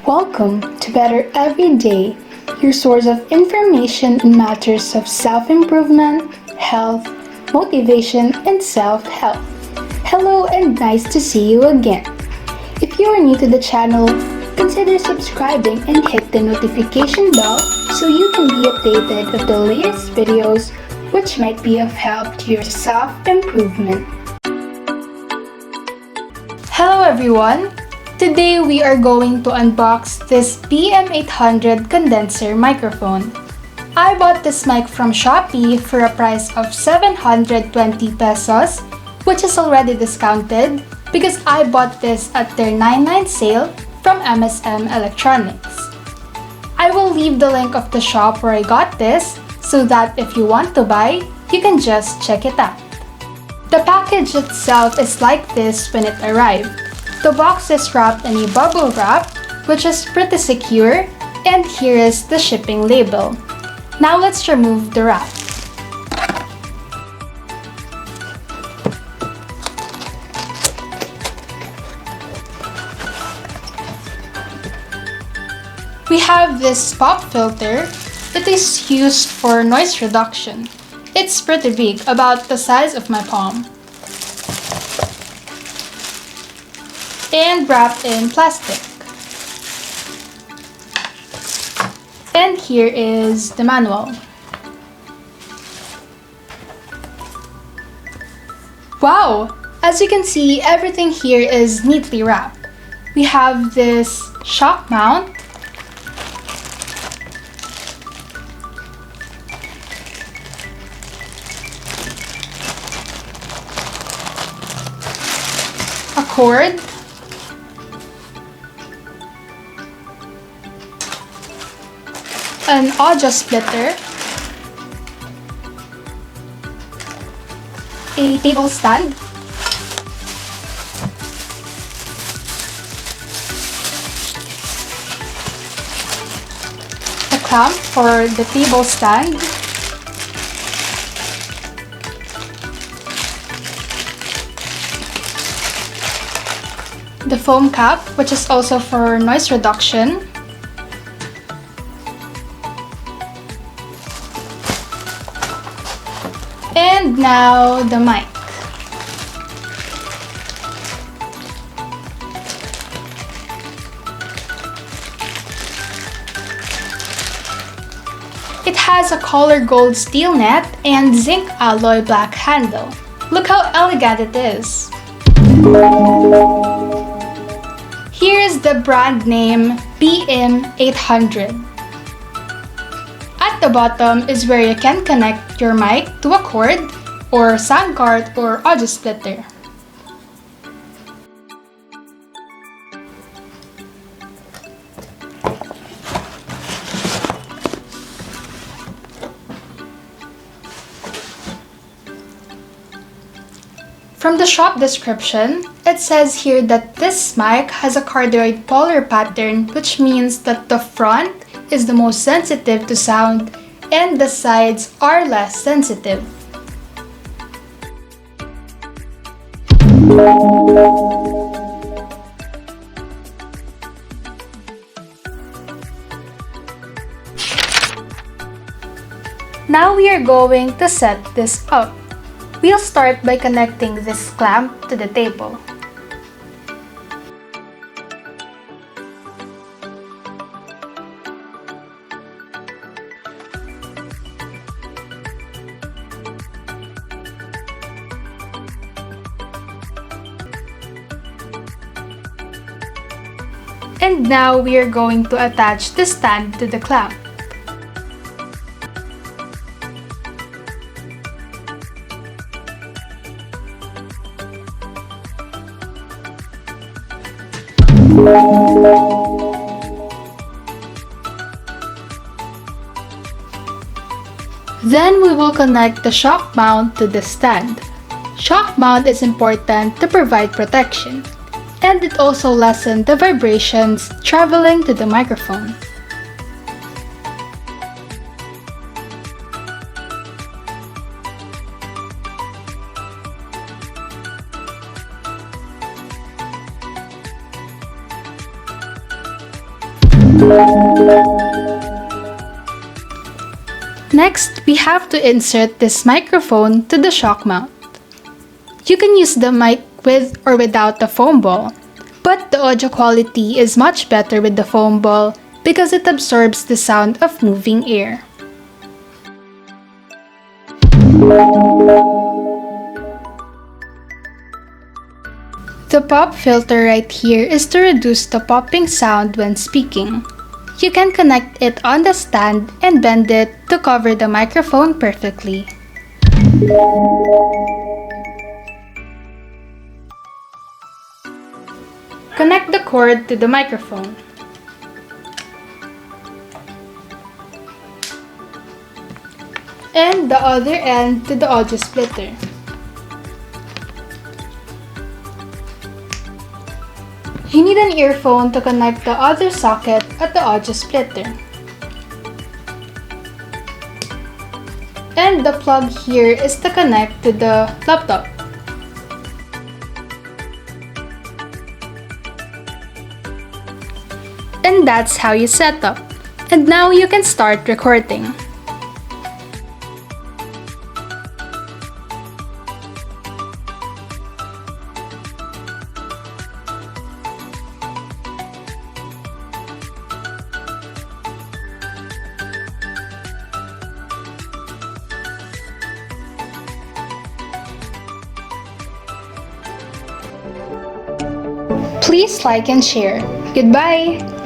Welcome to Better Every Day, your source of information in matters of self-improvement, health, motivation, and self-help. Hello and nice to see you again. If you are new to the channel, consider subscribing and hit the notification bell so you can be updated of the latest videos which might be of help to your self-improvement. Hello everyone! Today we are going to unbox this BM-800 condenser microphone. I bought this mic from Shopee for a price of 720 pesos, which is already discounted because I bought this at their 9/9 sale from MSM Electronics. I will leave the link of the shop where I got this so that if you want to buy, you can just check it out. The package itself is like this when it arrived. The box is wrapped in a bubble wrap, which is pretty secure, and here is the shipping label. Now let's remove the wrap. We have this pop filter. It is used for noise reduction. It's pretty big, about the size of my palm, and wrapped in plastic. And here is the manual. Wow! As you can see, everything here is neatly wrapped. We have this shock mount, a cord, an audio splitter, a table stand, a clamp for the table stand, the foam cap, which is also for noise reduction, and now the mic. It has a color gold steel net and zinc alloy black handle. Look how elegant it is. Here is the brand name BM-800. At the bottom is where you can connect your mic to a cord or sound card or audio splitter. From the shop description, it says here that this mic has a cardioid polar pattern, which means that the front is the most sensitive to sound and the sides are less sensitive. Now we are going to set this up. We'll start by connecting this clamp to the table. And now we are going to attach the stand to the clamp. Then we will connect the shock mount to the stand. Shock mount is important to provide protection, and it also lessens the vibrations traveling to the microphone. Next, we have to insert this microphone to the shock mount. You can use the mic with or without the foam ball, but the audio quality is much better with the foam ball because it absorbs the sound of moving air. The pop filter right here is to reduce the popping sound when speaking. You can connect it on the stand and bend it to cover the microphone perfectly. Connect the cord to the microphone. And the other end to the audio splitter. You need an earphone to connect the other socket at the audio splitter. And the plug here is to connect to the laptop. And that's how you set up. And now you can start recording. Please like and share. Goodbye!